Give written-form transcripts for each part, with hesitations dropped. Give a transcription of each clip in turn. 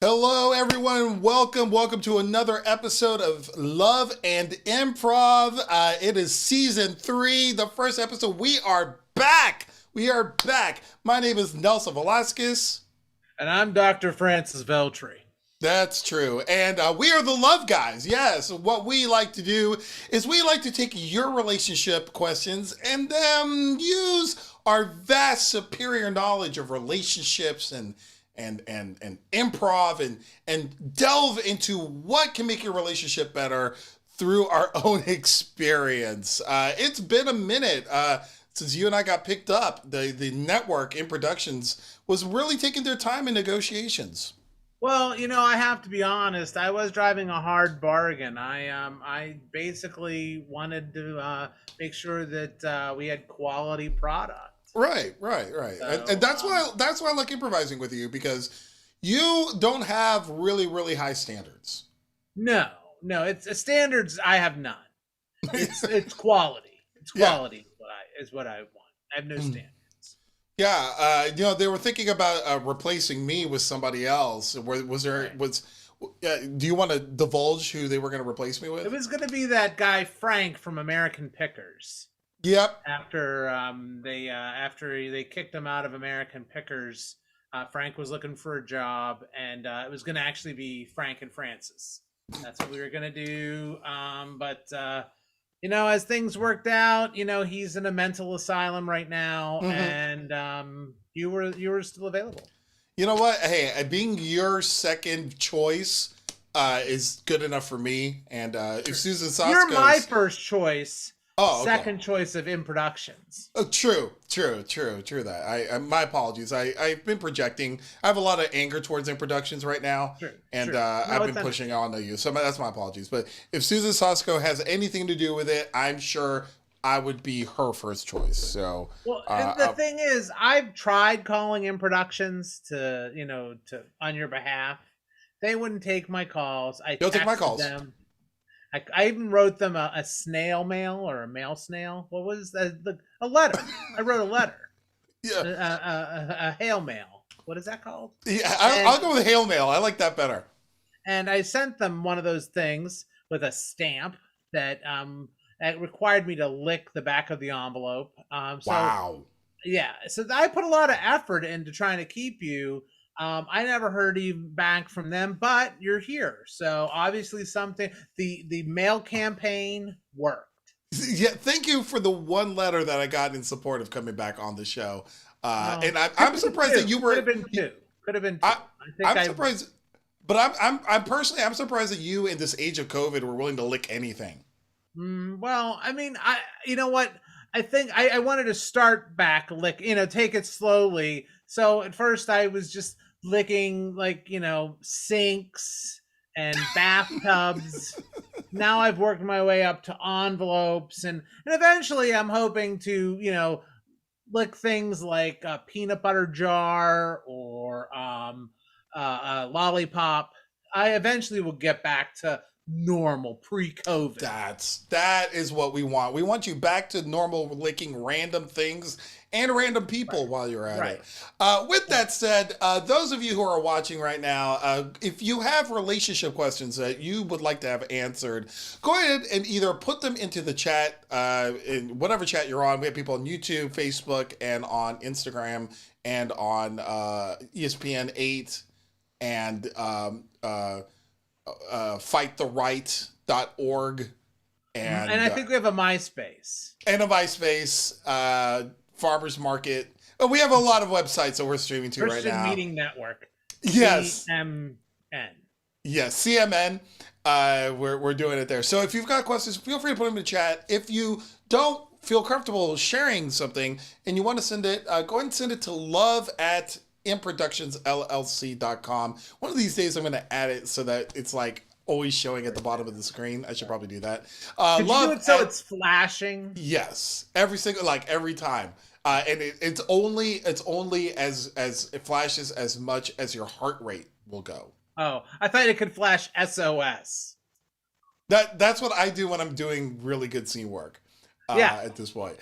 Hello, everyone. Welcome to another episode of Love and Improv. It is season 3, the first episode. We are back. My name is Nelson Velazquez. And I'm Dr. Francis Veltri. That's true. And we are the love guys. Yes. What we like to do is we like to take your relationship questions and then use our vast superior knowledge of relationships and improv and delve into what can make your relationship better through our own experience. It's been a minute since you and I got picked up. The network in productions was really taking their time in negotiations. Well, I have to be honest. I was driving a hard bargain. I basically wanted to make sure that we had quality product. Right. So, And that's why I like improvising with you, because you don't have really high standards. No, it's standards. I have none. It's quality. It's quality is what I want. I have no standards. Yeah, they were thinking about replacing me with somebody else. Do you want to divulge who they were going to replace me with? It was going to be that guy Frank from American Pickers. Yep. After they kicked him out of American Pickers, Frank was looking for a job, and it was going to actually be Frank and Francis. That's what we were going to do. But as things worked out, he's in a mental asylum right now, and you were still available. You know what? Hey, being your second choice is good enough for me. And if Susan Sosco's... You're my first choice. Oh, okay. Second choice of In Productions. Oh, true that. My apologies. I've been projecting. I have a lot of anger towards In Productions right now. True. I've been pushing on to you. So that's my apologies. But if Susan Sosco has anything to do with it, I'm sure I would be her first choice. So the thing is, I've tried calling In Productions to on your behalf. They wouldn't take my calls. They'll take my calls. Them. I even wrote them a snail mail or a mail snail. What was that? A letter. I wrote a letter. Yeah. A hail mail. What is that called? Yeah, I'll go with hail mail. I like that better. And I sent them one of those things with a stamp that required me to lick the back of the envelope. Wow. Yeah. So I put a lot of effort into trying to keep you. I never heard even back from them, but you're here. So obviously the mail campaign worked. Yeah, thank you for the one letter that I got in support of coming back on the show. And I'm surprised that you were... Could have been two. I'm surprised, but I'm surprised that you in this age of COVID were willing to lick anything. Well, I mean, you know what? I think I wanted to start back, take it slowly. So at first I was just licking sinks and bathtubs. Now I've worked my way up to envelopes and eventually I'm hoping to, lick things like a peanut butter jar or a lollipop. I eventually will get back to normal pre-COVID. That is what we want. We want you back to normal, licking random things and random people while you're at it. With that said, those of you who are watching right now, if you have relationship questions that you would like to have answered, go ahead and either put them into the chat, in whatever chat you're on. We have people on YouTube, Facebook, and on Instagram, and on ESPN 8, and fighttheright.org. And I think we have a MySpace. And a MySpace, Farmers Market. Oh, we have a lot of websites that we're streaming to right now. Christian Meeting Network. Yes. CMN. Yes, CMN. We're doing it there. So if you've got questions, feel free to put them in the chat. If you don't feel comfortable sharing something and you want to send it, go ahead and send it to love@improductionsllc.com. One of these days I'm going to add it so that it's always showing at the bottom of the screen. I should probably do that. Could you do it so it's flashing? Yes, every time. And it's only as it flashes as much as your heart rate will go. Oh, I thought it could flash SOS. That's what I do when I'm doing really good scene work. Yeah. At this point.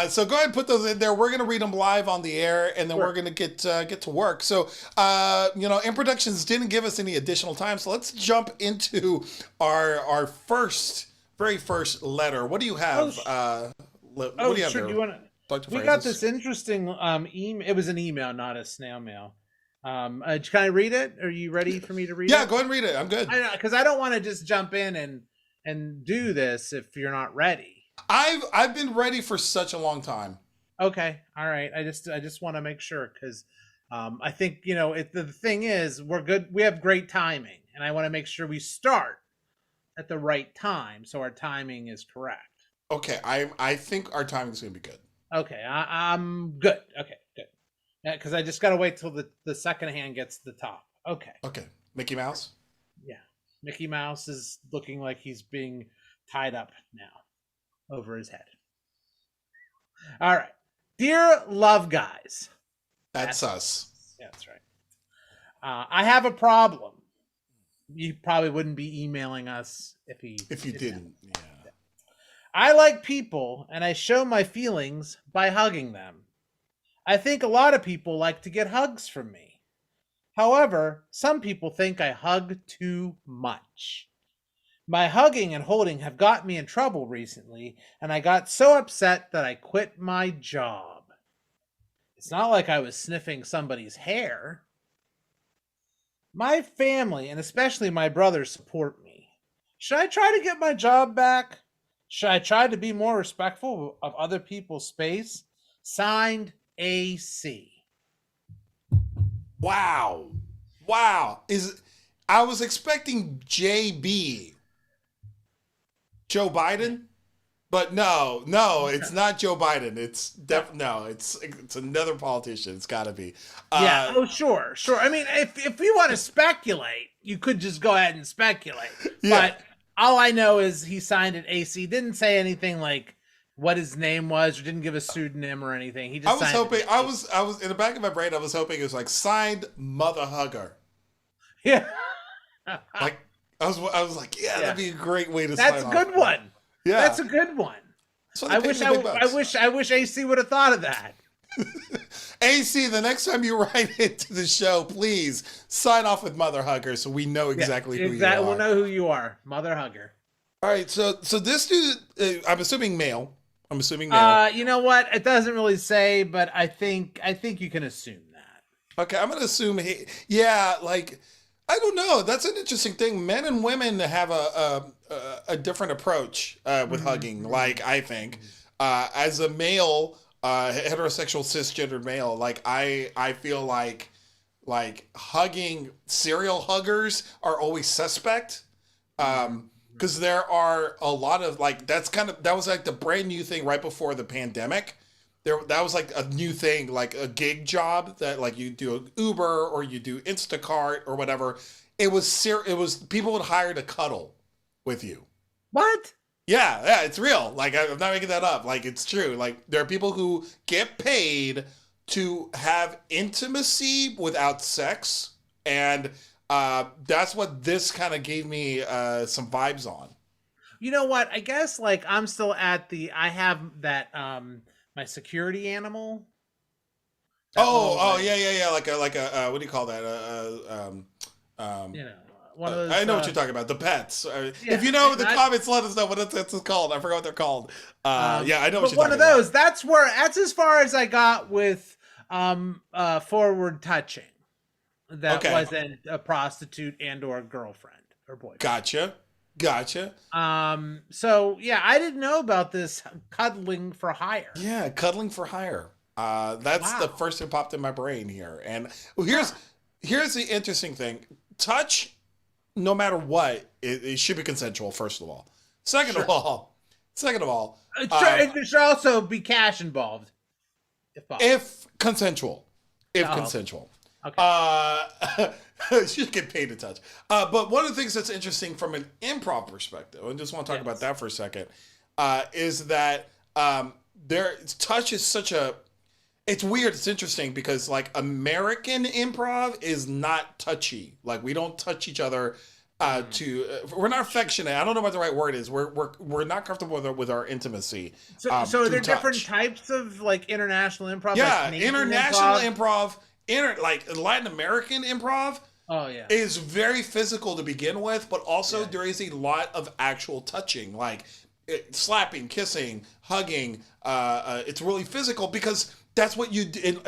So go ahead and put those in there. We're going to read them live on the air, and then we're going to get to work. So, In Productions didn't give us any additional time, so let's jump into our very first letter. What do you have? What do you have sure. there? Do you want to? Dr. We Francis? got this interesting email. It was an email, not a snail mail. Can I read it? Are you ready for me to read it? Yeah, go ahead and read it. I'm good. Because I don't want to just jump in and do this if you're not ready. I've been ready for such a long time. Okay, all right. I just want to make sure because I think the thing is we're good. We have great timing, and I want to make sure we start at the right time so our timing is correct. Okay, I think our timing is going to be good. Okay, I'm good. Okay, good. Because I just got to wait till the second hand gets to the top. Okay. Okay, Mickey Mouse. Yeah, Mickey Mouse is looking like he's being tied up now over his head. All right. Dear love guys. That's us. Yeah, that's right. I have a problem. You probably wouldn't be emailing us if you didn't. Yeah. I like people and I show my feelings by hugging them. I think a lot of people like to get hugs from me. However, some people think I hug too much. My hugging and holding have got me in trouble recently, and I got so upset that I quit my job. It's not like I was sniffing somebody's hair. My family, and especially my brother, support me. Should I try to get my job back? Should I try to be more respectful of other people's space? Signed, AC. Wow. I was expecting JB. Joe Biden? But no, it's not Joe Biden. It's it's another politician. It's got to be. Yeah. Oh, sure. I mean, if you want to speculate, you could just go ahead and speculate. Yeah. But all I know is he signed an AC. Didn't say anything like what his name was, or didn't give a pseudonym or anything. He just. I was in the back of my brain. I was hoping it was like signed mother hugger. Yeah. Like I was like, yeah, that'd be a great way to. That's sign a good off. one. Yeah, that's a good one. I wish AC would have thought of that. AC, the next time you write into the show, please sign off with Mother Hugger so we know exactly who you are. We'll know who you are, Mother Hugger. All right, so this dude, I'm assuming male. You know what? It doesn't really say, but I think you can assume that. Okay, I'm gonna assume I don't know. That's an interesting thing. Men and women have a different approach with hugging. Like I think, as a male, heterosexual cisgendered male, like I feel like hugging serial huggers are always suspect. Because there are a lot of that was like the brand new thing right before the pandemic. That was like a new thing, like a gig job that like you do an Uber or you do Instacart or whatever. It was people would hire to cuddle with you. What? Yeah, it's real. Like I'm not making that up. Like it's true. Like there are people who get paid to have intimacy without sex, and that's what this kind of gave me some vibes on. You know what? I guess like I'm still at I have that my security animal. Yeah. Like a what do you call that? One of those. I know what you're talking about. The pets. If you know the comments, let us know what it's called. I forgot what they're called. I know what you're talking about. One of those. That's as far as I got with forward touching. That wasn't a prostitute and or a girlfriend or boyfriend. Gotcha. So yeah, I didn't know about this cuddling for hire. Yeah, cuddling for hire. That's the first thing popped in my brain here. And here's the interesting thing. Touch, no matter what, it should be consensual, first of all. Second of all, there should also be cash involved. If consensual. Okay. You should get paid to touch. But one of the things that's interesting from an improv perspective, and just want to talk about that for a second, is that touch is such a. It's weird. It's interesting because like American improv is not touchy. Like we don't touch each other we're not affectionate. I don't know what the right word is. We're not comfortable with our intimacy. So are there touch. different types of like international improv? Yeah, like international improv, like Latin American improv. Oh yeah, is very physical to begin with, but also there is a lot of actual touching, like slapping, kissing, hugging. It's really physical because that's what you do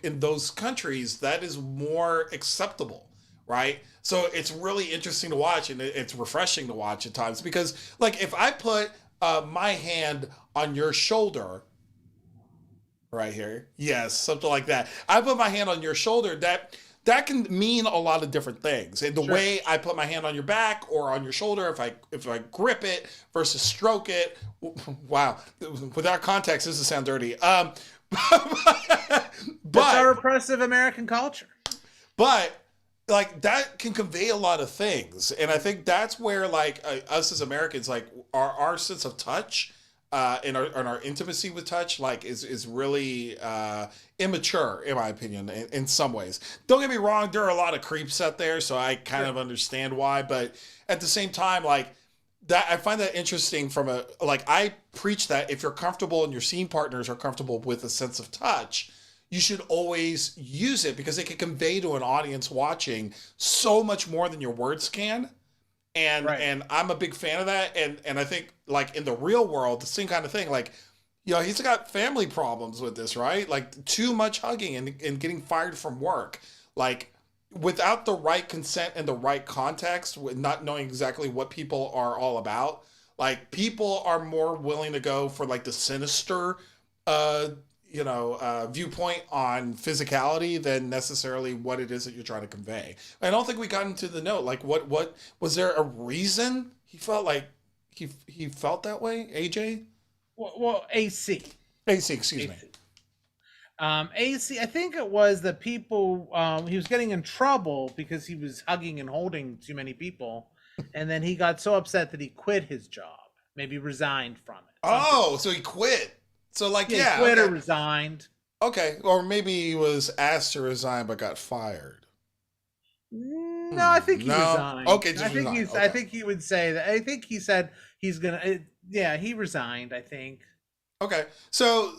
in those countries. That is more acceptable, right? So it's really interesting to watch, and it's refreshing to watch at times because, like, if I put my hand on your shoulder. Right here. Yes, something like that. I put my hand on your shoulder. That can mean a lot of different things. And the way I put my hand on your back or on your shoulder, if I grip it versus stroke it. Wow. Without context, this will sound dirty. But that's our oppressive American culture. But like that can convey a lot of things. And I think that's where like us as Americans, like our sense of touch and our intimacy with touch, like is really immature, in my opinion, in some ways. Don't get me wrong, there are a lot of creeps out there, so I kind of understand why. But at the same time, like that, I find that interesting from I preach that if you're comfortable and your scene partners are comfortable with a sense of touch, you should always use it because it can convey to an audience watching so much more than your words can. And I'm a big fan of that. And I think like in the real world, the same kind of thing, like, you know, he's got family problems with this, right? Like too much hugging and getting fired from work. Like without the right consent and the right context, with not knowing exactly what people are all about, like people are more willing to go for like the sinister, viewpoint on physicality than necessarily what it is that you're trying to convey. I don't think we got into the note. Like, what was there a reason he felt like he felt that way? AJ? Well, AC. Excuse me. AC. I think it was that people. He was getting in trouble because he was hugging and holding too many people, and then he got so upset that he quit his job. Maybe resigned from it. Oh, so he quit. So like, he quit or resigned. Okay, or maybe he was asked to resign but got fired. No, I think he resigned. Okay, I think he would say that. I think he said he's gonna. He resigned. I think. Okay, so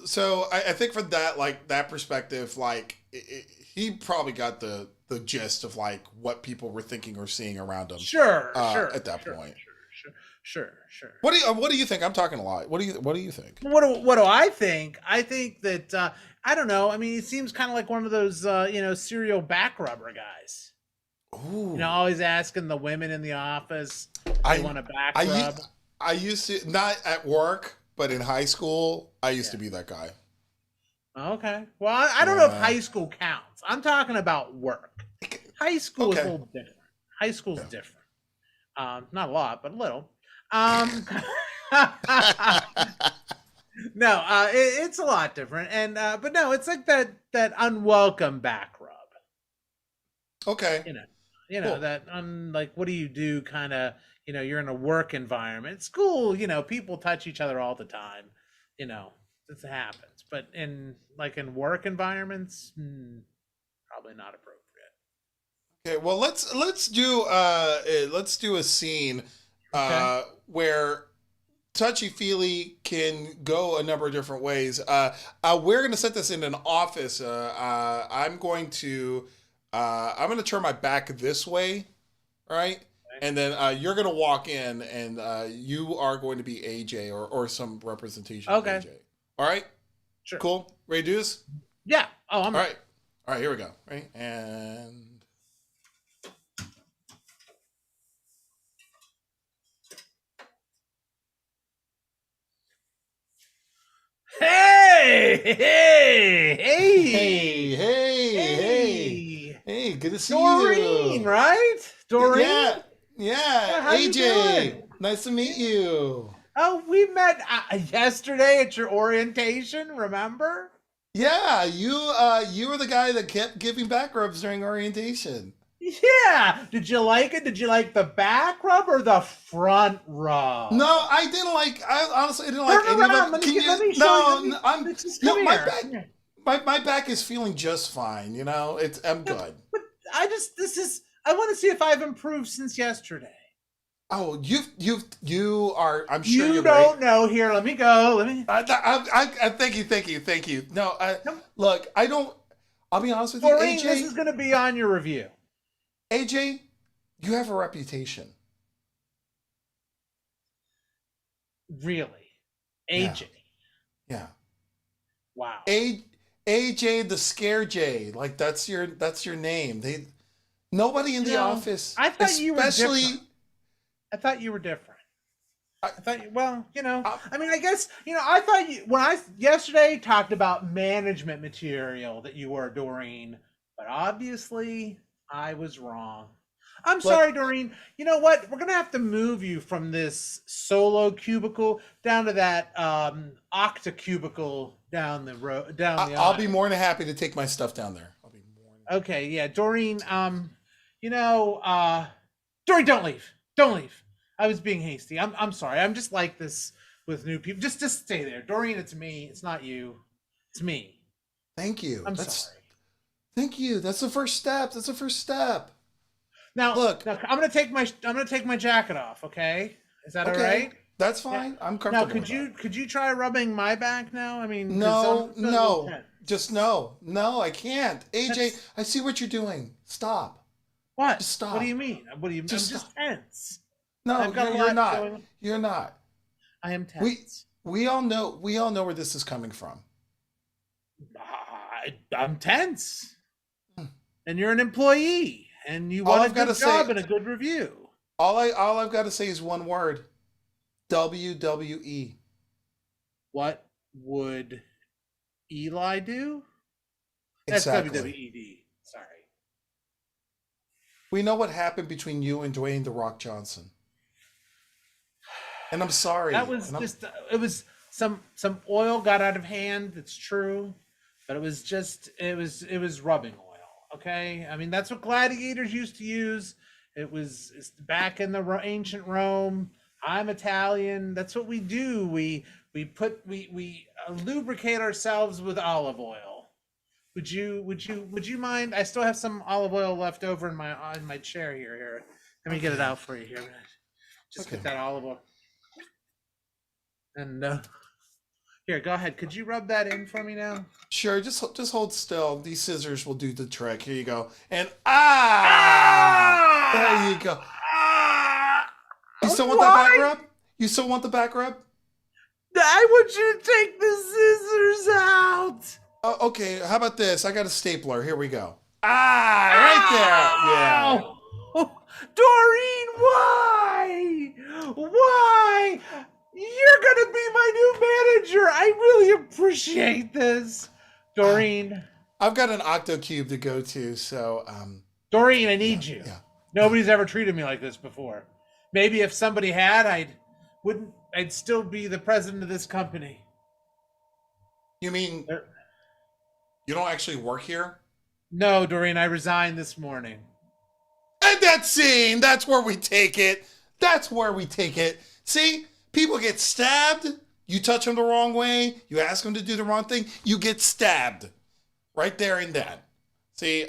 I think from that that perspective, like he probably got the gist of like what people were thinking or seeing around him. Sure. At that point. Sure. What do you think? I'm talking a lot. What do you think? What do I think? I think that I don't know. I mean, he seems kind of like one of those serial back rubber guys. Ooh. Always asking the women in the office they want a back rub. I used to, not at work, but in high school, I used to be that guy. Okay. Well, I don't know if high school counts. I'm talking about work. High school is a little different. High school's different. Not a lot, but a little. No, it's a lot different, and but no, it's like that unwelcome back rub. Okay. Cool. That like, what do you do? Kind of, you're in a work environment, school. People touch each other all the time. This happens, but in work environments, probably not appropriate. Okay, well let's do a scene where touchy-feely can go a number of different ways. We're going to set this in an office. I'm going to turn my back this way, right? Okay. And then you're going to walk in, and you are going to be AJ or some representation of AJ. All right? Sure. Cool. Ready to do this? Yeah. Oh, I'm ready. All right, here we go. Right? And... Hey, good to see Doreen, you. Right? Doreen? Yeah. AJ, nice to meet you. Oh, we met yesterday at your orientation, remember? Yeah, you were the guy that kept giving back rubs during orientation. Yeah. Did you like it? Did you like the back rub or the front rub? No, I honestly didn't like any of them. My back is feeling just fine. I'm good. But I want to see if I've improved since yesterday. Oh, you are. I'm sure You you're don't right. know. Here, let me go. Let me. Thank you. No, Come- look, I don't. I'll be honest with you, Doreen, this is AJ. going to be on your review. AJ, you have a reputation. Really, Yeah, AJ. yeah. Wow. A AJ the Scare J, like that's your name. Nobody in You the know, office, I thought you were different. especially. I thought you were different. I, I thought, well, I, I mean, I guess, I thought you, when I yesterday talked about management material that you were, Doreen, but obviously I was wrong. I'm look, sorry, Doreen. You know what? We're gonna have to move you from this solo cubicle down to that octa cubicle down the road, down the I'll be aisle. more than happy to take my stuff down there. I'll be more than happy. Okay, yeah, Doreen. You know, uh, Doreen, don't leave. Don't leave. I was being hasty. I'm sorry. I'm just like this with new people. Just stay there, Doreen. It's me. It's not you. It's me. Thank you. I'm sorry. Thank you. That's the first step. That's the first step. Now, Look, I'm gonna take my jacket off. Okay, is that all okay, right? that's Yeah. fine. I'm Now, comfortable with that. could you try rubbing my back now? I mean, because I'm No, feeling a little no, tense. just no, no. I can't. AJ, That's I see what you're doing. Stop. what? Just What do stop. you mean? What do you? I'm Just just stop. tense. No, I've got a you're lot not. going on. You're not. I am We tense. we all know. We all know where this is coming from. I'm tense. Hmm. And you're an employee and you All want a I've got to good say. job and a good review. All I've got to say is one word. WWE. What would Eli do? That's Exactly. WWED. Sorry. We know what happened between you and Dwayne the Rock Johnson. And I'm sorry. That was And I'm just it was some oil got out of hand, that's true, but it was rubbing oil, okay? I mean, that's what gladiators used to use. It's back in the ancient Rome. I'm Italian. That's what we do. We lubricate ourselves with olive oil. Would you mind? I still have some olive oil left over in my chair here. Here, let me get it okay. out for you here. Just Okay. get that olive oil. And here, go ahead. Could you rub that in for me now? Sure, just hold still. These scissors will do the trick. Here you go. And there you go. Ah! You still want that back Why? rub? You still want the back rub? I want you to take the scissors out. Oh, okay. How about this? I got a stapler. Here we go. Right there. Yeah. Oh, Doreen, why? Why? You're gonna be my new manager. I really appreciate this, Doreen. I've got an octo cube to go to, so Doreen, I yeah, need you. yeah. Nobody's ever treated me like this before. Maybe if somebody had, I'd still be the president of this company. You mean Er, you don't actually work here? No, Doreen, I resigned this morning. And that scene, that's where we take it. That's where we take it. See, people get stabbed. You touch them the wrong way. You ask them to do the wrong thing. You get stabbed right there and then. See,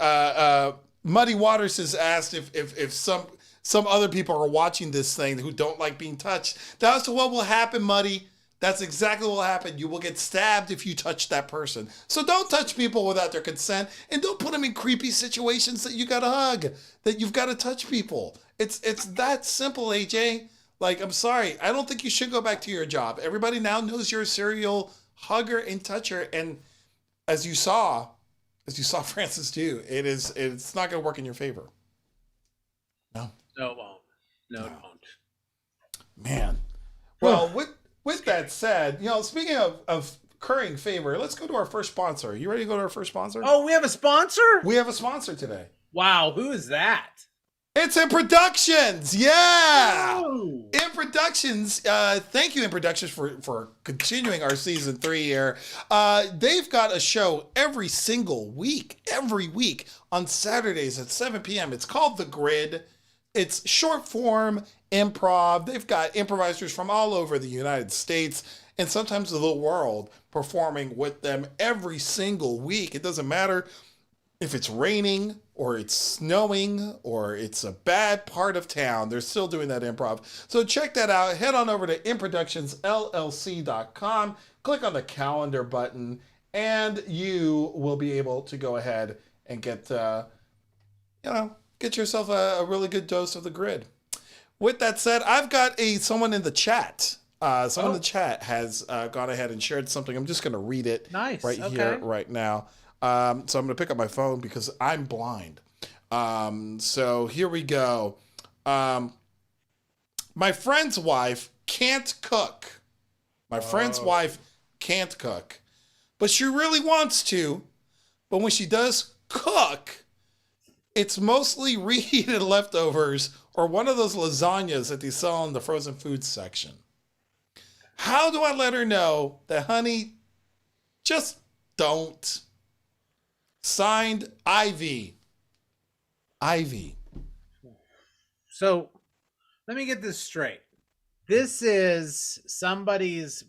Muddy Waters has asked if some other people are watching this thing who don't like being touched. That's what will happen, Muddy. That's exactly what will happen. You will get stabbed if you touch that person. So don't touch people without their consent, and don't put them in creepy situations that you gotta hug, that you've got to touch people. It's that simple, AJ. Like, I'm sorry. I don't think you should go back to your job. Everybody now knows you're a serial hugger and toucher, and as you saw Francis do, it's not gonna work in your favor. No. No, it won't. No, it No. won't. Man. Well, with that said, speaking of currying favor, let's go to our first sponsor. You ready to go to our first sponsor? Oh, we have a sponsor? We have a sponsor today. Wow, who is that? It's In Productions. Yeah. Oh. In Productions, thank you, In Productions, for continuing our season 3 here. They've got a show every week on Saturdays at 7 p.m. It's called The Grid. It's short form improv. They've got improvisers from all over the United States and sometimes the world performing with them every single week. It doesn't matter If it's raining or it's snowing or it's a bad part of town, they're still doing that improv. So check that out. Head on over to improductionsllc.com, click on the calendar button, and you will be able to go ahead and get yourself a really good dose of the grid. With that said, I've got someone in the chat. Someone in the chat has gone ahead and shared something. I'm just going to read it here, right now. So I'm going to pick up my phone because I'm blind. So here we go. My friend's wife can't cook. Friend's wife can't cook, but she really wants to. But when she does cook, it's mostly reheated leftovers or one of those lasagnas that they sell in the frozen foods section. How do I let her know that, honey, just don't? Signed, Ivy. So let me get this straight. This is somebody's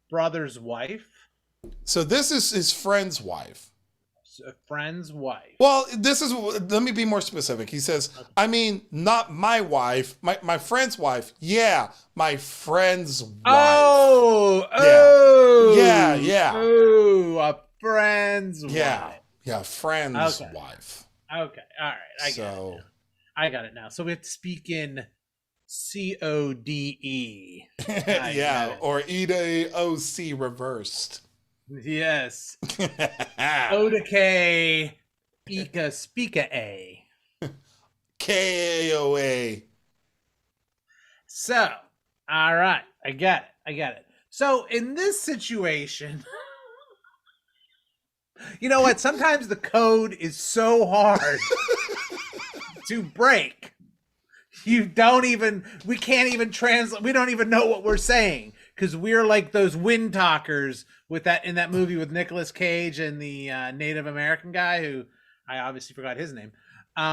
brother's wife. So this is his friend's wife. A friend's wife. Well, let me be more specific. He says, I mean, not my wife, my friend's wife. Yeah, my friend's wife. Oh, yeah. Oh, a friend's wife. Yeah, friend's wife. Okay, all right. I got it now. So we have to speak in CODE. Yeah, or EDOC reversed. Yes. O to K, Eka, Speaka A. KAOA. So, all right. I got it. So, in this situation, you know what? Sometimes the code is so hard to break. We can't even translate. We don't even know what we're saying because we're like those wind talkers in that movie with Nicolas Cage and the Native American guy who I obviously forgot his name. I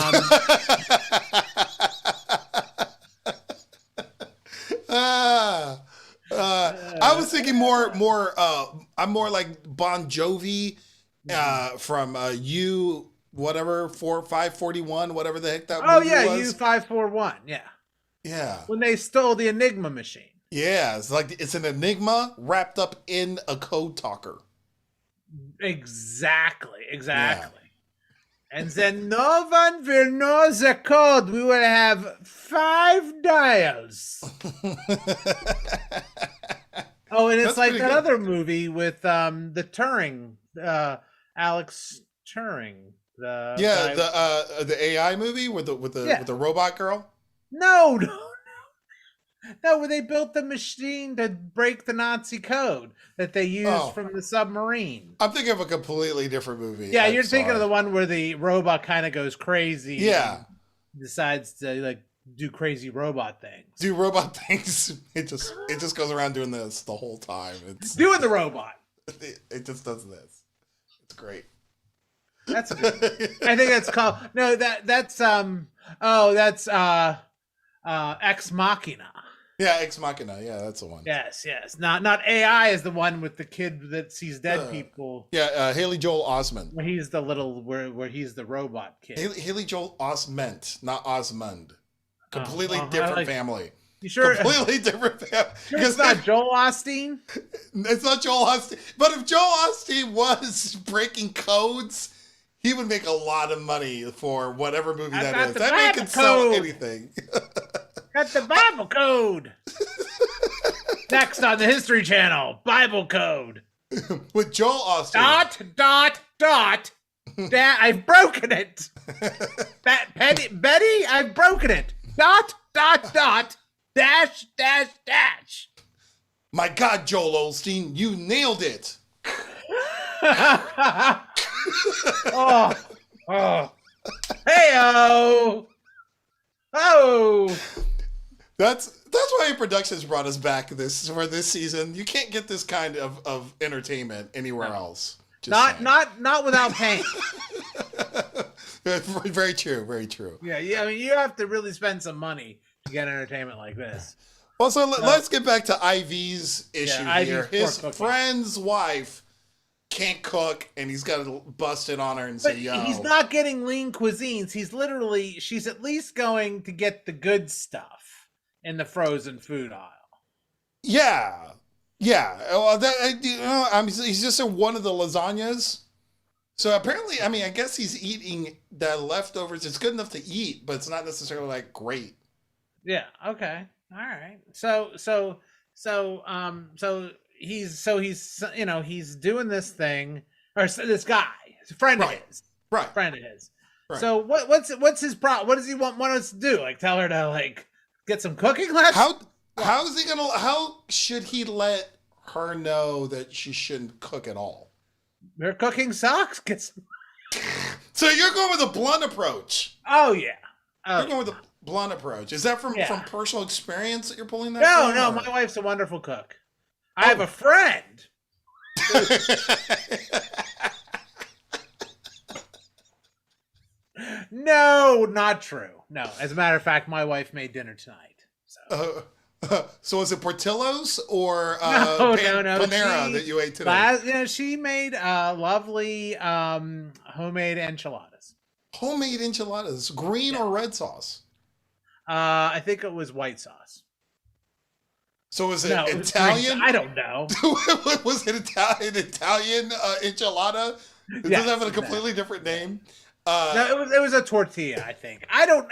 was thinking more. I'm more like Bon Jovi from whatever 541, whatever the heck that movie was. U541. Yeah. When they stole the Enigma machine. Yeah, it's an enigma wrapped up in a code talker. Exactly. Yeah. And then no one will know the code. We will have 5 dials. Oh, and it's like that other movie with the Turing, Alex Turing. The AI movie with the robot girl. No, where they built the machine to break the Nazi code that they used from the submarine. I'm thinking of a completely different movie. Yeah, you're thinking of the one where the robot kind of goes crazy. Yeah. Decides to do crazy robot things. It just goes around doing this the whole time. It's doing the robot. It just does this. It's great. That's good. I think that's called that's Ex Machina. Yeah, Ex Machina. Yeah, that's the one. Yes. Not AI is the one with the kid that sees dead people. Yeah, Haley Joel Osment. Where he's the where he's the robot kid. Haley Joel Osment, not Osmond. Completely different family. You sure? Completely different family. Sure it's not Joel Osteen? It's not Joel Osteen. But if Joel Osteen was breaking codes, he would make a lot of money for whatever movie that is. That man can sell anything. Got the Bible code. Next on the History Channel, Bible code. With Joel Osteen. Dot. I've broken it. Betty, I've broken it. Dot. Dash. My God, Joel Osteen, you nailed it. Hey-o. Oh. That's why Productions brought us back for this season. You can't get this kind of entertainment anywhere else. Not without pain. Very true. Yeah. I mean, you have to really spend some money to get entertainment like this. Well, so let's get back to Ivy's issue here. His friend's wife can't cook, and he's got to bust it on her and But say, "Yo." he's not getting lean cuisines. She's at least going to get the good stuff in the frozen food aisle. Yeah. Well, he's just in one of the lasagnas. So apparently, I mean, I guess he's eating the leftovers. It's good enough to eat, but it's not necessarily like great. Yeah. Okay. All right. So he's doing this thing, or this guy, a friend of his, right? Friend of his. Right. So what's his problem? What does he want us to do? Like tell her to like get some cooking lessons? How should he let her know that she shouldn't cook at all? Her cooking sucks. So you're going with a blunt approach. Oh yeah. You're going with a blunt approach. Is that from personal experience that you're pulling that? No. My wife's a wonderful cook. I have a friend. No, not true. No, as a matter of fact, my wife made dinner tonight. So is it Portillo's or no. Panera that you ate today? She made lovely homemade enchiladas. Homemade enchiladas, green or red sauce? I think it was white sauce. So was it Italian? I don't know. Was it Italian enchilada? It doesn't have a completely different name. No, it was a tortilla. I think. I don't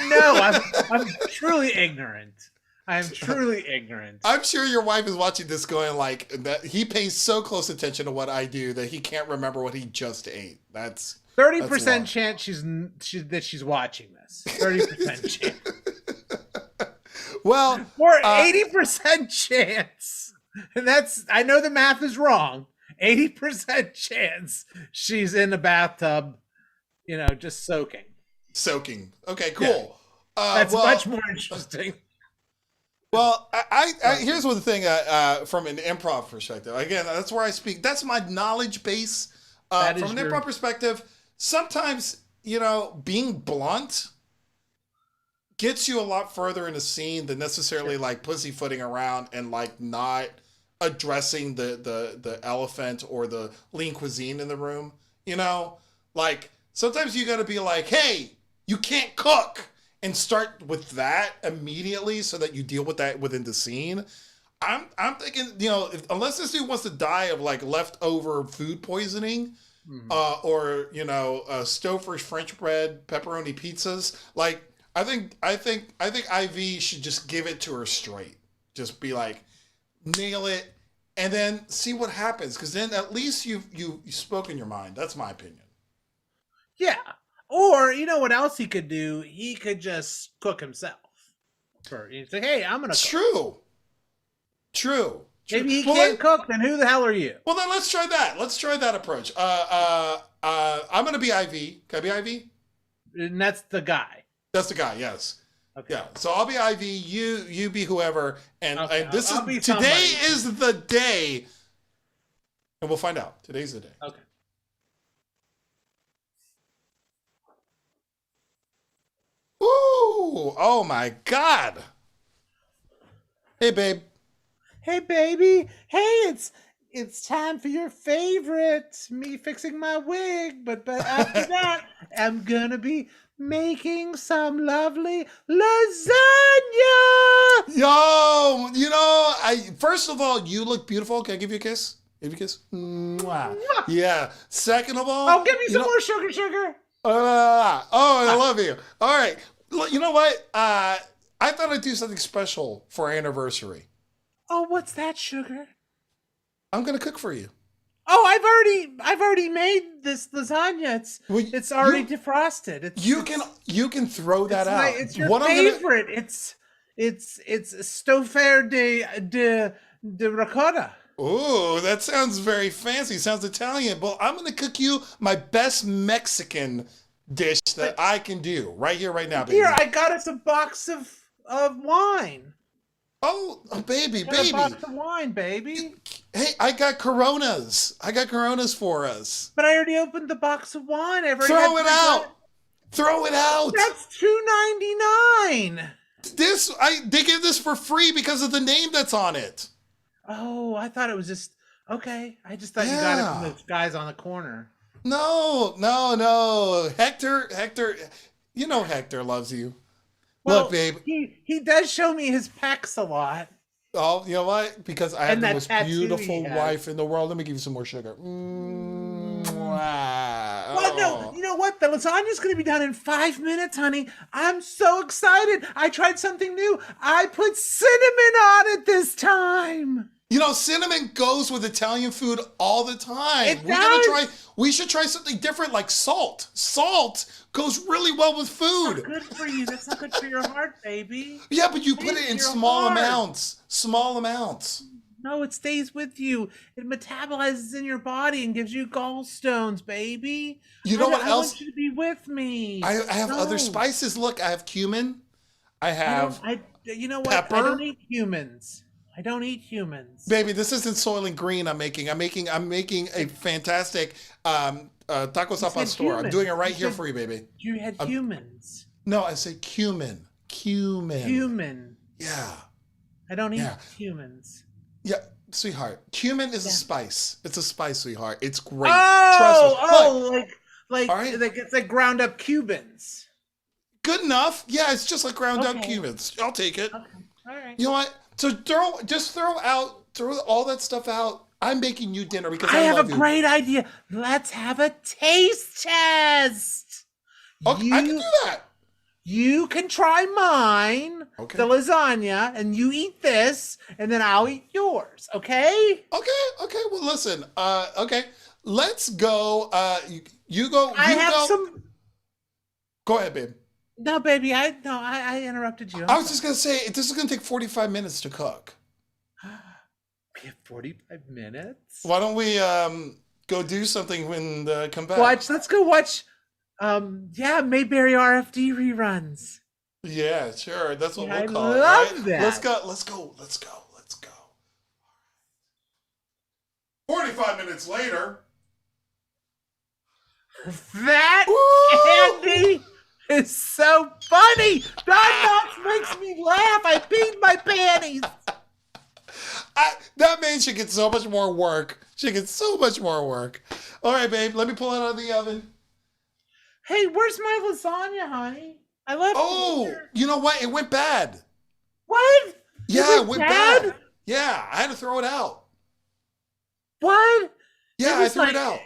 know. I'm truly ignorant. I'm truly ignorant. I'm sure your wife is watching this going like that. He pays so close attention to what I do that he can't remember what he just ate. That's 30% chance she's watching this. 30% chance. Well, or 80% chance. And I know the math is wrong. 80% chance she's in the bathtub, just soaking. Soaking. Okay, cool. Yeah. That's much more interesting. Well, I here's one thing from an improv perspective. Again, that's where I speak. That's my knowledge base. From an improv perspective, sometimes, being blunt gets you a lot further in a scene than necessarily like pussyfooting around and like not addressing the elephant or the lean cuisine in the room. Like sometimes you got to be like, hey, you can't cook. And start with that immediately so that you deal with that within the scene. I'm thinking, unless this dude wants to die of like leftover food poisoning, or Stouffer's French bread pepperoni pizzas, like I think IV should just give it to her straight. Just be like, nail it, and then see what happens. Because then at least you spoken your mind. That's my opinion. Yeah. Or, what else he could do? He could just cook himself. He'd say, hey, I'm going to cook. True. Maybe he can't cook, then who the hell are you? Well, then let's try that. Let's try that approach. I'm going to be IV. Can I be IV? And that's the guy. That's the guy, yes. Okay. Yeah, so I'll be IV, you be whoever, and today somebody. is the day, and we'll find out. Today's the day. Okay. Ooh! Oh my God! Hey, babe. Hey, baby. Hey, it's time for your favorite, me fixing my wig. But after that, I'm gonna be making some lovely lasagna. Yo, first of all, you look beautiful. Can I give you a kiss? Give you a kiss? Mwah. Yeah. Second of all, give me some more sugar. I love you. All right. You know what? I thought I'd do something special for our anniversary. Oh, what's that, sugar? I'm gonna cook for you. Oh, I've already made this lasagna. It's already defrosted. You can throw that out. It's your favorite. It's Stouffer de ricotta. Ooh, that sounds very fancy. Sounds Italian. Well, I'm going to cook you my best Mexican dish that I can do right here, right now, baby. Here, I got us a box of wine. Oh, baby. A box of wine, baby. Hey, I got Coronas. For us. But I already opened the box of wine. Throw it out. That's $2.99. They give this for free because of the name that's on it. Oh, I thought it was just. Okay, I just thought you got it from those guys on the corner. No, no, no. Hector, you know Hector loves you. Well, Look, babe. he does show me his pecs a lot. Oh, you know what? Because I have And the that most tattoo he beautiful has. wife in the world. Let me give you some more sugar. Well, no, you know what? The lasagna's going to be done in 5 minutes, honey. I'm so excited. I tried something new. I put cinnamon on it this time. You know, cinnamon goes with Italian food all the time. It does. We should try something different like salt. Salt goes really well with food. That's not good for you. That's not good for your heart, baby. Yeah, but you put it in small amounts. Small amounts. No, it stays with you. It metabolizes in your body and gives you gallstones, baby. You know what else? I want you to be with me. I have other spices. Look, I have cumin. I have you know what? pepper. I don't eat humans. I don't eat humans. Baby, this isn't soil and green I'm making. I'm making a fantastic tacos al pastor. I'm doing it right here for you, baby. You had humans. No, I say cumin. Cumin. Cumin. Yeah. I don't eat humans. Yeah, sweetheart. Cumin is a spice. It's a spice, sweetheart. It's great. Oh, trust me. like it's like ground up Cubans. Good enough. Yeah, it's just like ground up Cubans. I'll take it. Okay. All right. You know what? So throw all that stuff out. I'm making you dinner because I have love a great idea. Let's have a taste test. Okay, I can do that. You can try mine, the lasagna, and you eat this, and then I'll eat yours. Okay? Okay. Well, listen. Okay. Let's go. You go. I have some. Go ahead, babe. No, baby. I interrupted you. I was just gonna say this is gonna take 45 minutes to cook. We have 45 minutes. Why don't we go do something when come back? Let's go watch. Mayberry RFD reruns. Yeah, sure. That's what we'll call it. I love that. Let's go. 45 minutes later. That Andy is so funny. That makes me laugh. I peed my panties. That man should get so much more work. All right, babe. Let me pull it out of the oven. Hey, where's my lasagna, honey? I left it here. You know what? It went bad. What? Yeah, it went bad. Yeah, I had to throw it out. What? Yeah, I threw it out.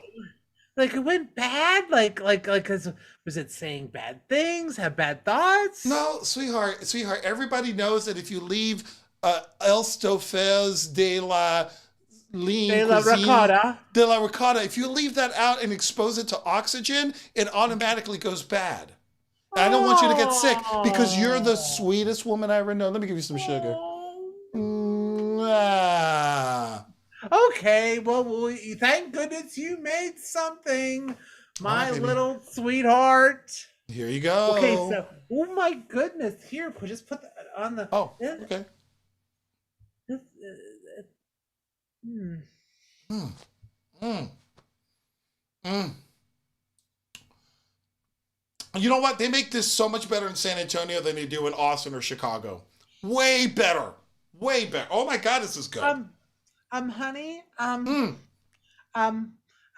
Like it went bad? Like, was it saying bad things? Have bad thoughts? No, sweetheart. Everybody knows that if you leave El Stofels de la ricotta. If you leave that out and expose it to oxygen, it automatically goes bad. I don't want you to get sick because you're the sweetest woman I ever know. Let me give you some sugar. Okay, well, thank goodness you made something, my little sweetheart. Here you go. Okay, so, oh my goodness, here, just put that on the. Oh, okay. You know what? They make this so much better in San Antonio than they do in Austin or Chicago. Way better. Oh my God, this is good. Honey,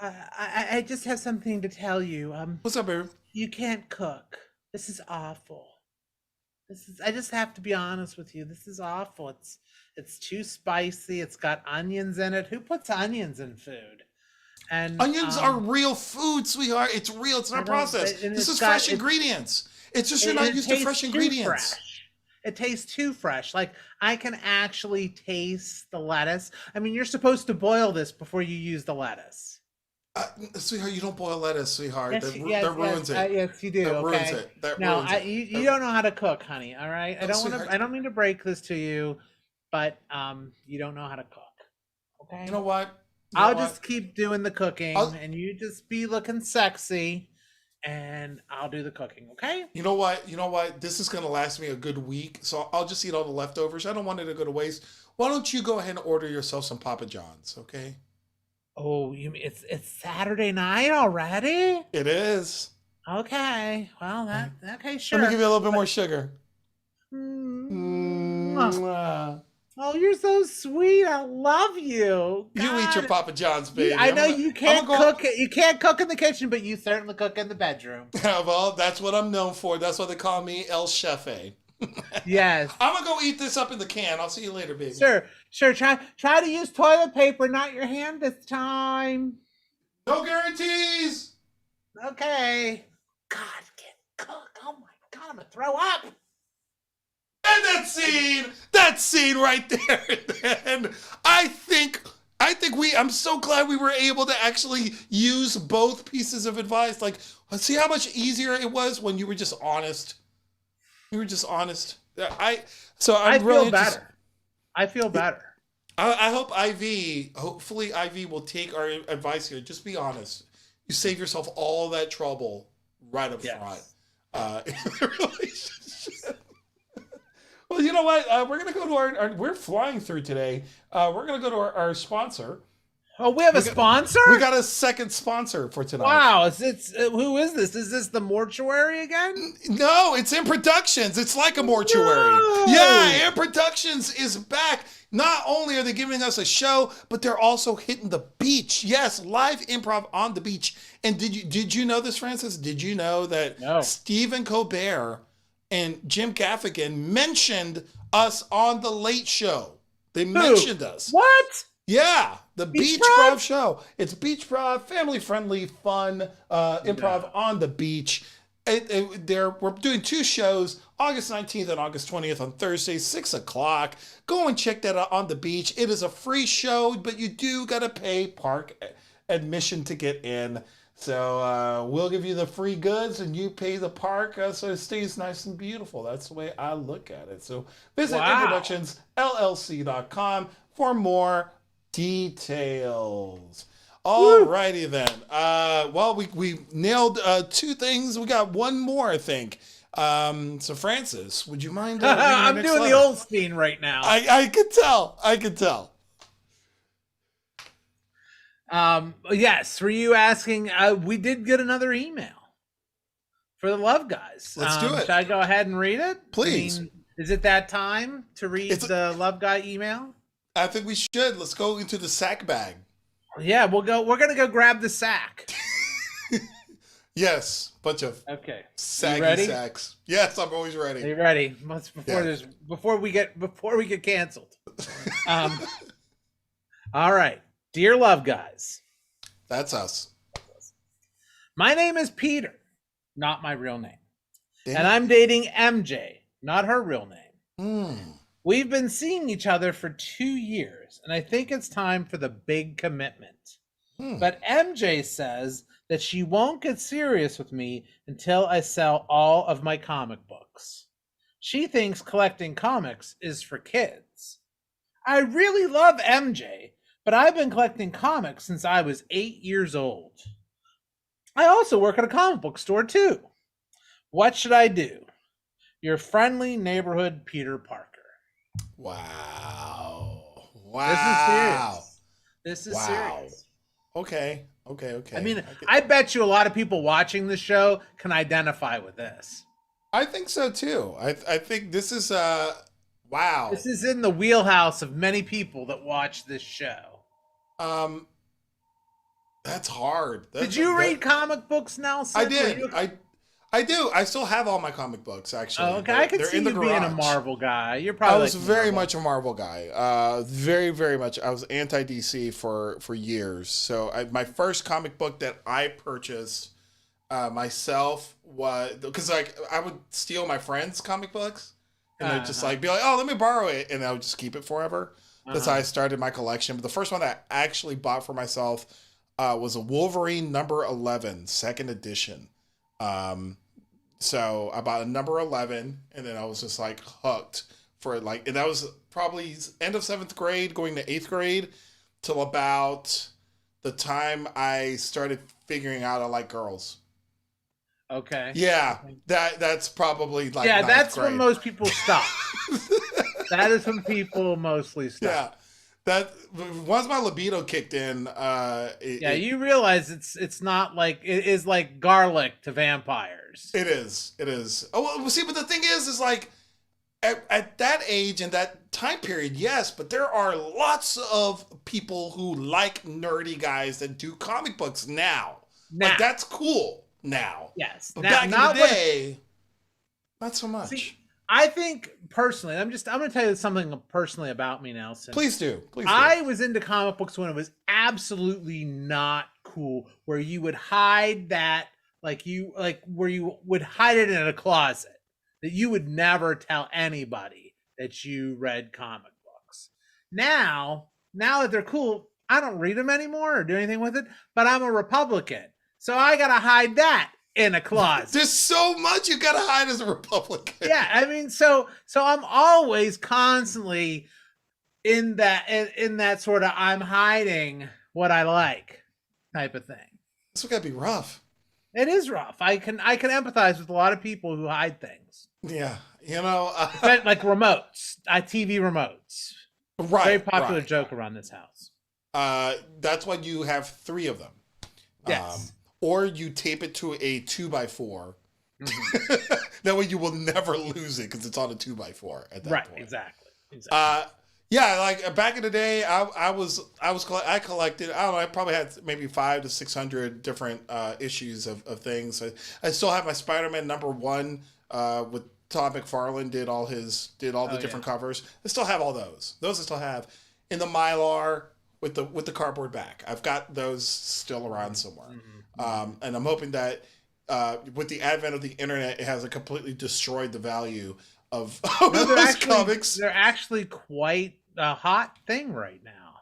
I just have something to tell you. What's up, baby? You can't cook. This is awful. I just have to be honest with you. This is awful. It's too spicy. It's got onions in it. Who puts onions in food? And onions are real food, sweetheart. It's real. It's not processed. This is fresh ingredients. It's just you're not used to fresh ingredients. It tastes too fresh. Like I can actually taste the lettuce. I mean, you're supposed to boil this before you use the lettuce. Sweetheart, you don't boil lettuce, sweetheart. Yes, that ruins it. Yes, you do. That ruins it. Ruins it. You don't know how to cook, honey. All right. I don't mean to break this to you, but you don't know how to cook. Okay. You know what? I'll just keep doing the cooking, and you just be looking sexy, and I'll do the cooking. Okay. You know what? This is gonna last me a good week, so I'll just eat all the leftovers. I don't want it to go to waste. Why don't you go ahead and order yourself some Papa John's? Okay. Oh, you mean it's Saturday night already? It is. Okay. Well, okay, sure. Let me give you a little bit more sugar. Oh, you're so sweet. I love you. You eat your God. Papa John's, baby. I know you can't cook. Go, You can't cook in the kitchen, but you certainly cook in the bedroom. well, that's what I'm known for. That's why they call me El Chefe. Yes. I'm gonna go eat this up in the can. I'll see you later, baby. Sure. Try to use toilet paper, not your hand this time. No guarantees. Okay. God, can't cook. Oh my God, I'm gonna throw up. And that scene right there. And I'm so glad we were able to actually use both pieces of advice. Like, see how much easier it was when you were just honest. You were just honest. I feel better. I feel better. I hope hopefully Ivy will take our advice here. Just be honest. You save yourself all that trouble right up front in the relationship. Well, you know what? We're going to go to we're flying through today. We're going to go to our sponsor. Oh, we have a sponsor? We got a second sponsor for tonight. Wow. Who is this? Is this the mortuary again? No, it's In Productions. It's like a mortuary. No. Yeah, In Productions is back. Not only are they giving us a show, but they're also hitting the beach. Yes, live improv on the beach. And did you know this, Francis? Did you know that Stephen Colbert and Jim Gaffigan mentioned us on The Late Show? They mentioned us. What? Yeah, the Beach Prov show. It's Beach Prov, family-friendly, fun improv on the beach. We're doing 2 shows, August 19th and August 20th on Thursday, 6 o'clock. Go and check that out on the beach. It is a free show, but you do got to pay park admission to get in. So we'll give you the free goods and you pay the park so it stays nice and beautiful. That's the way I look at it. So visit introductionsllc.com for more details. Alrighty then. Well, we nailed 2 things. We got one more, I think. So Francis, would you mind? I'm doing the old scene right now. I could tell. Yes. Were you asking? We did get another email for the Love Guys. Let's do it. Should I go ahead and read it? Please. Is it that time to read the Love Guy email? I think we should. Let's go into the sack bag. Yeah, we're gonna go grab the sack. Yes, bunch of saggy sacks. Yes, I'm always ready. Are you ready? Before we get canceled. All right, dear Love Guys. That's us. My name is Peter, not my real name, and I'm dating MJ, not her real name. We've been seeing each other for 2 years, and I think it's time for the big commitment. But MJ says that she won't get serious with me until I sell all of my comic books. She thinks collecting comics is for kids. I really love MJ, but I've been collecting comics since I was 8 years old. I also work at a comic book store too. What should I do? Your friendly neighborhood Peter Parker. Wow. This is serious. Okay. I mean, I bet you a lot of people watching the show can identify with this. I think so too. I think this is wow. This is in the wheelhouse of many people that watch this show. That's hard. Did you read comic books, Nelson? I did. I do. I still have all my comic books, actually. Oh, okay. I could see you being a Marvel guy. You're probably. I was very much a Marvel guy. Very, very much. I was anti-DC for years. So my first comic book that I purchased myself was because I would steal my friends' comic books and they'd just be like, "Oh, let me borrow it," and I would just keep it forever. That's how I started my collection. But the first one that I actually bought for myself was a Wolverine number 11, second edition. So I bought a number 11 and then I was just hooked for and that was probably end of 7th grade going to 8th grade till about the time I started figuring out I like girls. Okay. Yeah. That's probably that's grade. When most people stop. That is when people mostly stop. Yeah. That once my libido kicked in, you realize it's not it is like garlic to vampires. It is. Oh, well, see, but the thing is at that age and that time period, yes, but there are lots of people who like nerdy guys that do comic books now. Now, Like that's cool now. yes. But Now, back in the not day, not so much. See, I think personally, I'm going to tell you something personally about me, Nelson. Please do. Please do. I was into comic books when it was absolutely not cool, where you would hide that, where you would hide it in a closet, that you would never tell anybody that you read comic books. Now that they're cool, I don't read them anymore or do anything with it, but I'm a Republican. So I got to hide that in a closet. There's so much you got to hide as a Republican. Yeah, I mean, so I'm always constantly in that sort of I'm hiding what I like type of thing. This would gotta be rough. It is rough. I can empathize with a lot of people who hide things. Yeah, like remotes, TV remotes. Right. Very popular joke around this house. That's why you have 3 of them. Yes. Or you tape it to a 2x4. Mm-hmm. That way you will never lose it because it's on a 2x4 at that point. Exactly. Yeah, like back in the day, I collected. I don't know. I probably had maybe 500 to 600 different issues of things. I still have my Spider-Man #1 with Todd McFarlane did all the different covers. I still have all those. Those I still have in the Mylar with the cardboard back. I've got those still around somewhere. And I'm hoping that with the advent of the internet, it hasn't completely destroyed the value of those comics. They're actually quite a hot thing right now.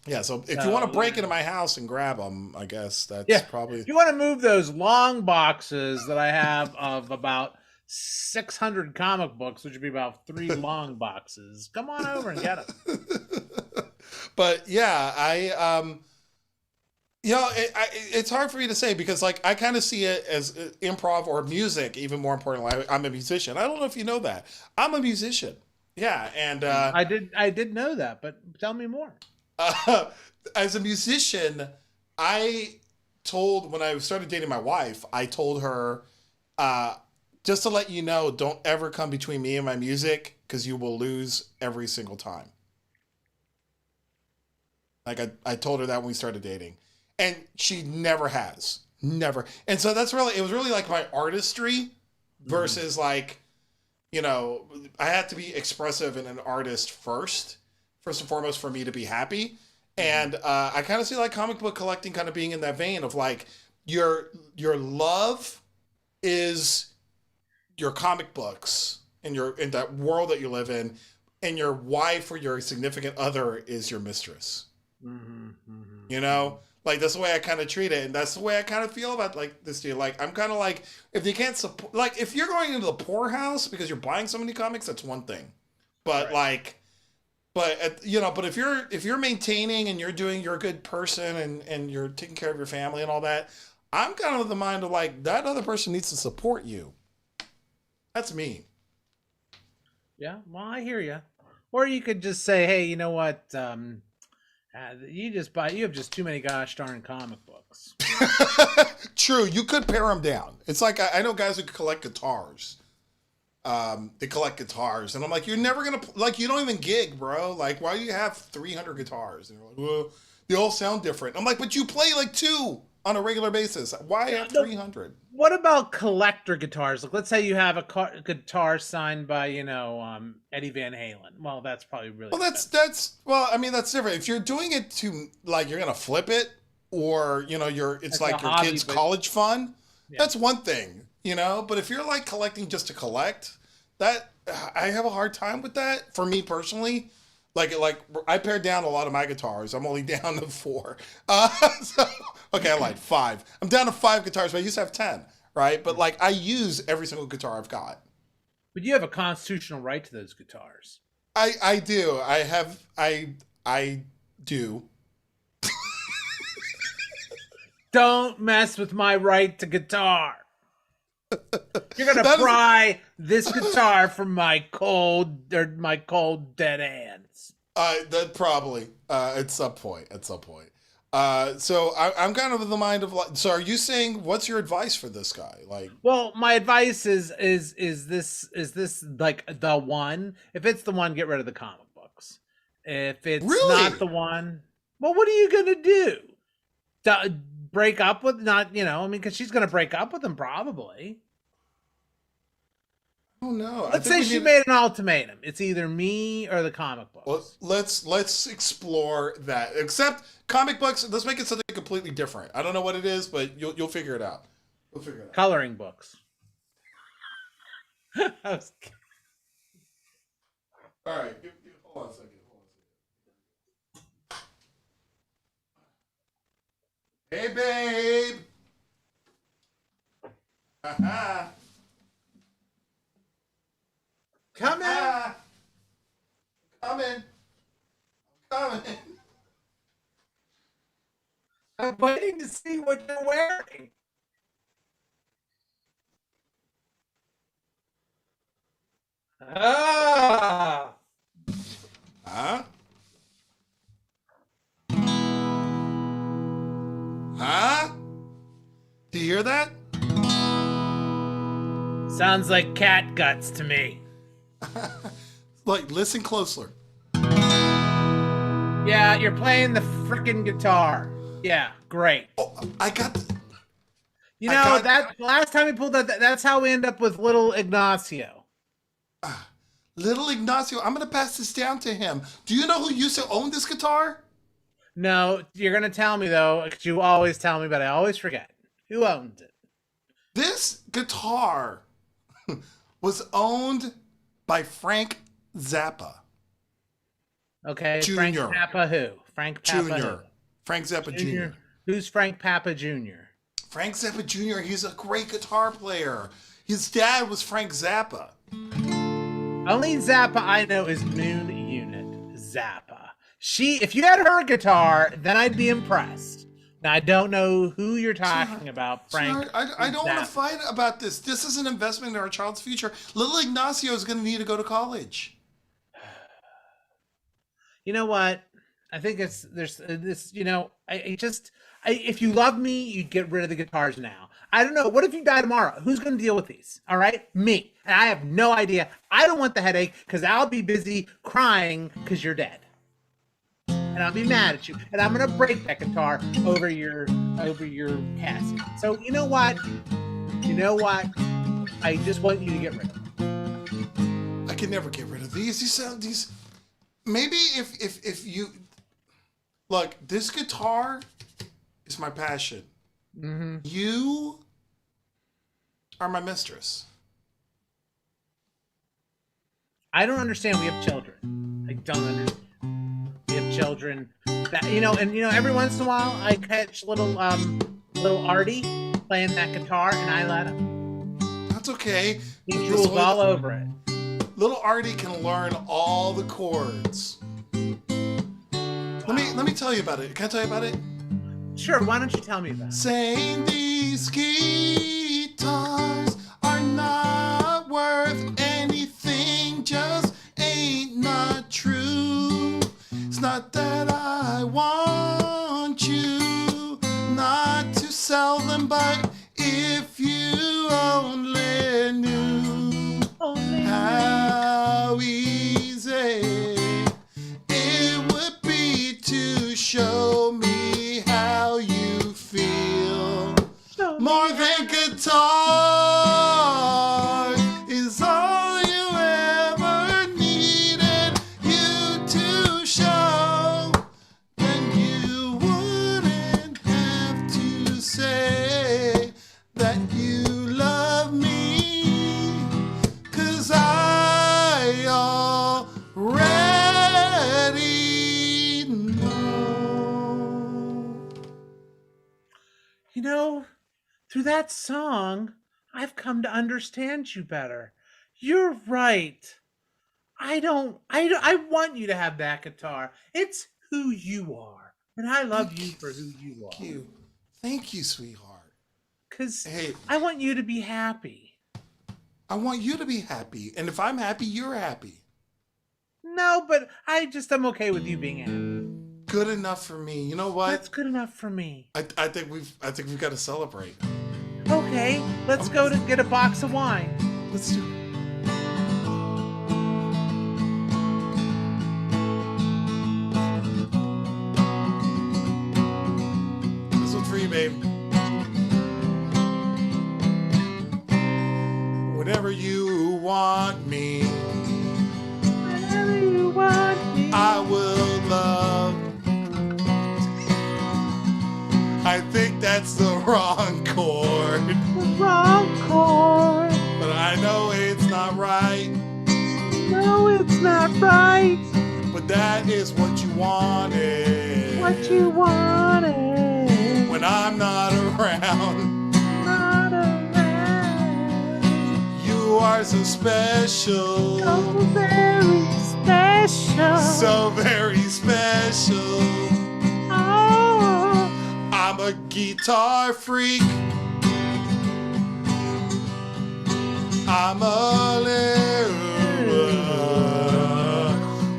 Yeah, so if you want to break into my house and grab them, I guess that's probably... If you want to move those long boxes that I have of about 600 comic books, which would be about 3 long boxes, come on over and get them. But yeah, it's hard for me to say because like I kind of see it as improv or music. Even more importantly, I'm a musician. I don't know if you know that. I'm a musician. Yeah, and I did know that, but tell me more. As a musician, when I started dating my wife, I told her, just to let you know, don't ever come between me and my music because you will lose every single time. Like I told her that when we started dating. And she never has. Never. And so it was really like my artistry versus like, I had to be expressive and an artist first and foremost for me to be happy. And I kind of see like comic book collecting kind of being in that vein of like your love is your comic books and in that world that you live in, and your wife or your significant other is your mistress. Like that's the way I kind of treat it, and that's the way I kind of feel about like this deal. Like I'm kind of like, if they can't support, like if you're going into the poorhouse because you're buying so many comics, that's one thing. But but if you're maintaining and you're a good person and you're taking care of your family and all that, I'm kind of the mind of like that other person needs to support you. That's me. Yeah, well, I hear you. Or you could just say, hey, you know what? You have just too many gosh darn comic books. True, you could pare them down. It's like I know guys who collect guitars. They collect guitars, and I'm like, you're never gonna you don't even gig, bro. Like, why do you have 300 guitars? And they're like, well, they all sound different. I'm like, but you play like 2 on a regular basis. Why have 300? What about collector guitars? Like, let's say you have a guitar signed by, Eddie Van Halen. Well, that's probably really that's different. If you're doing it to like you're gonna flip it, or it's like your kid's college fund. Yeah. That's one thing, But if you're like collecting just to collect, that I have a hard time with that. For me personally. Like I pared down a lot of my guitars. I'm only down to 4. Okay, I lied. 5. I'm down to 5 guitars, but I used to have 10, right? But like I use every single guitar I've got. But you have a constitutional right to those guitars. I do. I do. Don't mess with my right to guitar. You're gonna pry this guitar from my cold dead hands. That probably at some point. So I'm kind of of the mind of like. So are you saying what's your advice for this guy? Like, Well, my advice is this like the one? If it's the one, get rid of the comic books. If it's not really? the one, well, what are you gonna do? Do- Break up with not I mean, because she's gonna break up with him probably. Oh no, I Let's think say we she need. made an ultimatum. It's either me or the comic Well, books. let's explore that. Except comic books. Let's make it something completely different. I don't know what it is, but you'll figure it out. You'll figure it out. Coloring books. I was All right. Hold on a second. Hold on a second. Hey, babe. Ha Come in. ha. Coming. Coming. I'm waiting to see what you're wearing. Ah. Huh? Huh? Do you hear that? Sounds like cat guts to me. Like, listen closer. Yeah, you're playing the freaking guitar. Yeah, great. Oh, I got. You I know, got- that last time we pulled that's how we end up with little Ignacio. Little Ignacio, I'm gonna pass this down to him. Do you know who used to own this guitar? No, you're gonna tell me though, because you always tell me, but I always forget. Who owns it? This guitar was owned by Frank Zappa Okay, Jr. Frank Papa who? Frank Papa Jr. who? Frank Zappa Jr. Who's Frank Papa Jr.? Frank Zappa Jr. He's a great guitar player. His dad was Frank Zappa. Only Zappa I know is Moon Unit Zappa. If you had her guitar, then I'd be impressed. Now I don't know who you're talking about, Frank. I don't want to Zappa. fight about this. This is an investment in our child's future. Little Ignacio is going to need to go to college. You know what? I think there's this. If you love me, you'd get rid of the guitars now. I don't know. What if you die tomorrow? Who's going to deal with these? All right, me. And I have no idea. I don't want the headache because I'll be busy crying because you're dead, and I'll be mad at you, and I'm going to break that guitar over your casket. So you know what? I just want you to get rid of them. I can never get rid of these. These. Maybe if you look, this guitar is my passion. Mm-hmm. You are my mistress. I don't understand. We have children. I don't understand. We have children that every once in a while I catch little Artie playing that guitar, and I let him. That's okay. He drools all over it. Little Artie can learn all the chords. Let me tell you about it. Can I tell you about it? Sure. Why don't you tell me about it? Saying these guitars are not worth anything, just ain't not true. It's not that I want you not to sell them, but if you only knew how easy it would be to show me how you feel. More than guitar is all you ever needed you to show. Then you wouldn't have to say that you love me, 'cause I already know. Through that song, I've come to understand you better. You're right. I want you to have that guitar. It's who you are. And I love you for who you are. Thank you, sweetheart. Because Hey, I want you to be happy. I want you to be happy. And if I'm happy, you're happy. No, but I'm okay with you being happy. Good enough for me. You know what? That's good enough for me. I think we've got to celebrate. Okay, let's go to get a box of wine. Let's do it. This one's for you, babe. Whenever you want me, Whenever you want me, I will love. I think that's the wrong chord, the wrong chord. but I know it's not right. No, it's not right. But that is what you wanted. What you wanted. When I'm not around, Not around. you are so special. So very special. So very special. Oh, I'm a guitar freak. I'm a little.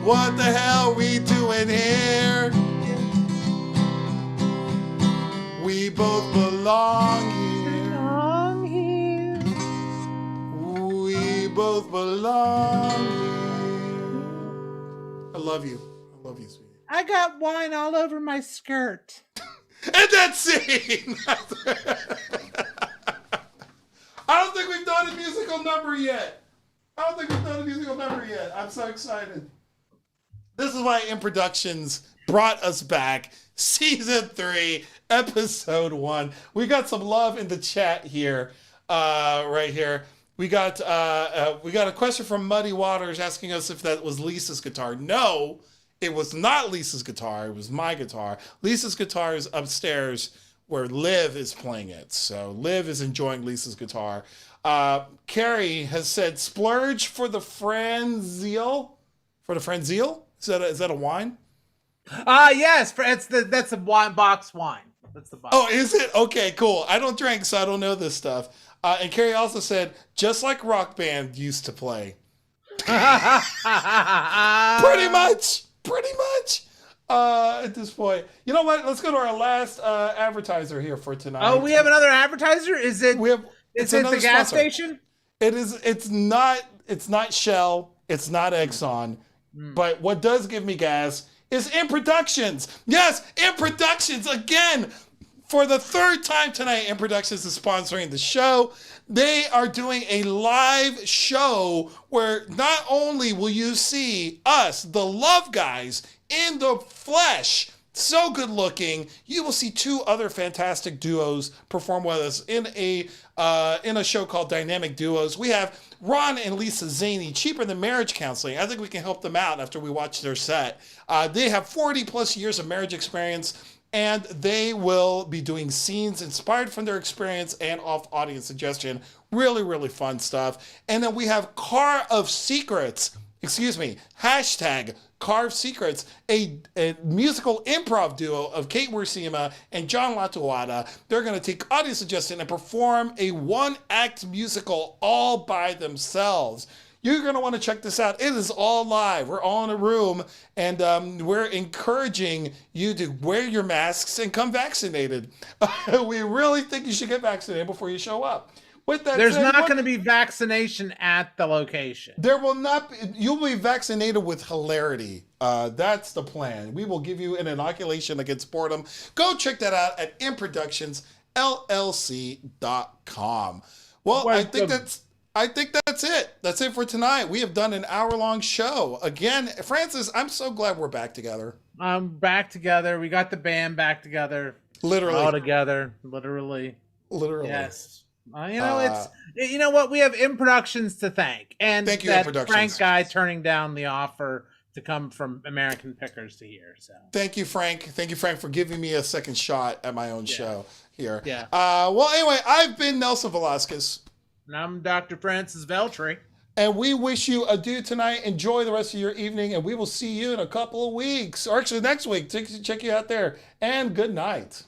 What the hell we doing here? We both belong here. long here. We both belong here. I love you. I love you, sweetie. I got wine all over my skirt. And that's scene. I don't think we've done a musical number yet. I'm so excited. This is why Improductions brought us back. Season 3, Episode 1. We got some love in the chat here, right here. We got a question from Muddy Waters asking us if that was Lisa's guitar. No, it was not Lisa's guitar. It was my guitar. Lisa's guitar is upstairs where Liv is playing it. So Liv is enjoying Lisa's guitar. Carrie has said splurge for the Franzil. For the Franzil? Is that a wine? Yes, that's a wine box wine. That's the box. Oh, is it? Okay, cool. I don't drink, so I don't know this stuff. And Carrie also said, just like Rock Band used to play. Pretty much. At this point. You know what? Let's go to our last advertiser here for tonight. Oh, we have another advertiser? Is it? Is it the gas sponsor. station? It is. It's not Shell. It's not Exxon. But what does give me gas is Improductions. Yes, Improductions again. For the third time tonight, Improductions is sponsoring the show. They are doing a live show where not only will you see us, the Love Guys, in the flesh, so good looking, you will see two other fantastic duos perform with us in a show called Dynamic Duos. We have Ron and Lisa Zaney, Cheaper Than Marriage Counseling. I think we can help them out after we watch their set. They have 40 plus years of marriage experience, and they will be doing scenes inspired from their experience and off audience suggestion. Really, really fun stuff. And then we have Car of Secrets. Hashtag Carve Secrets, a musical improv duo of Kate Wersima and John Latuada. They're going to take audience suggestion and perform a one-act musical all by themselves. You're going to want to check this out. It is all live. We're all in a room, and we're encouraging you to wear your masks and come vaccinated. We really think you should get vaccinated before you show up. With that There's said, not going to be vaccination at the location. There will not be. You'll be vaccinated with hilarity. That's the plan. We will give you an inoculation against boredom. Go check that out at improductionsllc.com. Well, I think that's it. That's it for tonight. We have done an hour-long show. Again, Francis, I'm so glad we're back together. I'm back together. We got the band back together. Literally. All together. Literally. Yes. It's you know what, we have Improductions to thank, and thank you, that Improductions. Frank guy turning down the offer to come from American Pickers to here. So thank you, Frank. Thank you, Frank, for giving me a second shot at my own show here. Yeah. Well, anyway, I've been Nelson Velazquez, and I'm Dr. Francis Veltri, and we wish you adieu tonight. Enjoy the rest of your evening, and we will see you in a couple of weeks, or actually next week. Check you out there, and good night.